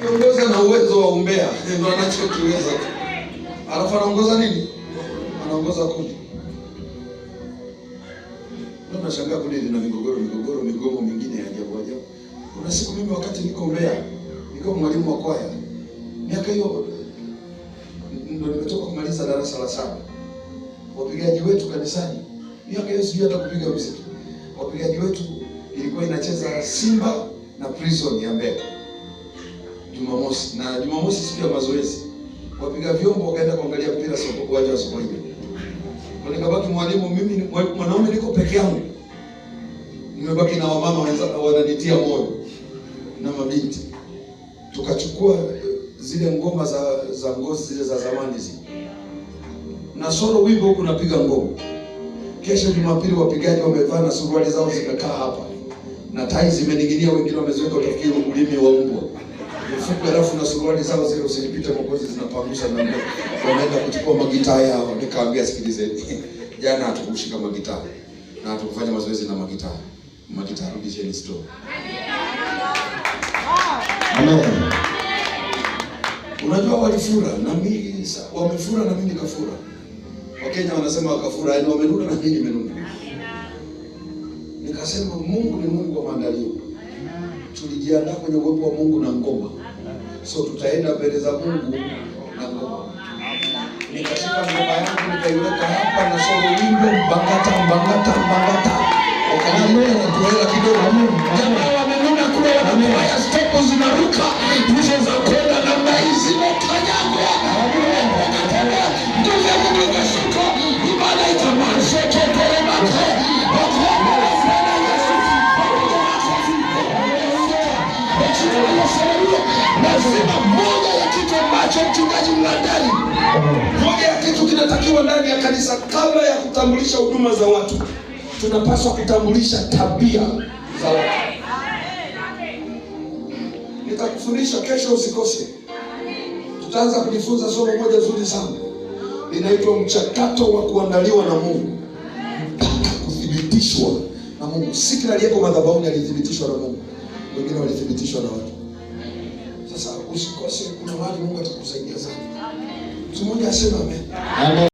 Kiongozi ana uwezo wa umbea, ndio anachokiweza. Alafu anaongoza nini? Anaongoza kundi. Ndio nashangaa kundi lina migomo mingine ya ajabu. Kuna siku mimi wakati niko Mbeya, niko mwalimu wa kwaya. Miaka hiyo ndio nimetoka kumaliza darasa la 7. Wapigaji wetu kanisani, miaka hiyo sijui hata kupiga muziki. Wapigaji wetu ilikuwa inacheza Simba na Prison ya Mbeya. Jumamosi siku ya mazoezi. Wapiga vyombo wakaenda kuangalia mpira uwanja wa Sokoine. Kwa nikabaki mwalimu, mimi mwanaume niko peke yangu. Nimebaki na wamama wenzangu wananitia moyo na mabinti. Tukachukua zile ngoma za ngozi zile za zamani zile. Na solo wimbo huko napiga ngoma. Kesho Jumapili wapigaji wamevaa na suruali zao zimekaa hapa. Na tai zimening'inia, wengine wameziweka utafikiri ulimi wa mbwa. Mfuko alafu na suruali zao zile usinipite makozi zinapangusha na mbwa. Wanaenda kuchukua magitaa yao. Nikaambia sikilizeni. Jana hatukushika magitaa. Na hatukufanya mazoezi na magitaa. Magitaa rudisheni store. Amen. Unajua walifura na mimi wamefura na mimi nikafura. Wakenya wanasema wakafura, yaani wamenuna na mimi nimenuna. Nikasema Mungu ni Mungu wa maandalio. Tulijiandaa kwenye uwepo wa Mungu na ngoma. So tutaenda mbele za Mungu na ngoma. Nikashika ngoma yangu nikaiweka hapa na solo wimbo mbangata. Wakaniambia na tuela kidogo. Jamaa wamenuna kule wanapaya step zinaruka. Hizo za kwenda namna hizi mkanyagwa. Wakatembea. Nguvu ya Mungu ikashuka. Ibada itaanza kuteremka. Nasema moja ya kitu ambacho mchungaji mlandani, moja ya kitu kinatakiwa ndani ya kanisa kabla ya kutambulisha huduma za watu, tunapaswa kutambulisha tabia za watu. Nitakufundisha kesho, usikose. Tutaanza kujifunza somo moja zuri sana. Linaitwa mchakato wa kuandaliwa na Mungu mpaka kuthibitishwa na Mungu. Si kila aliyeko madhabahuni alithibitishwa na Mungu. Wengine walithibitishwa na watu. Sasa usikose, kuna mahali Mungu atakusaidia sana. Mtu mmoja asema amen. Amen.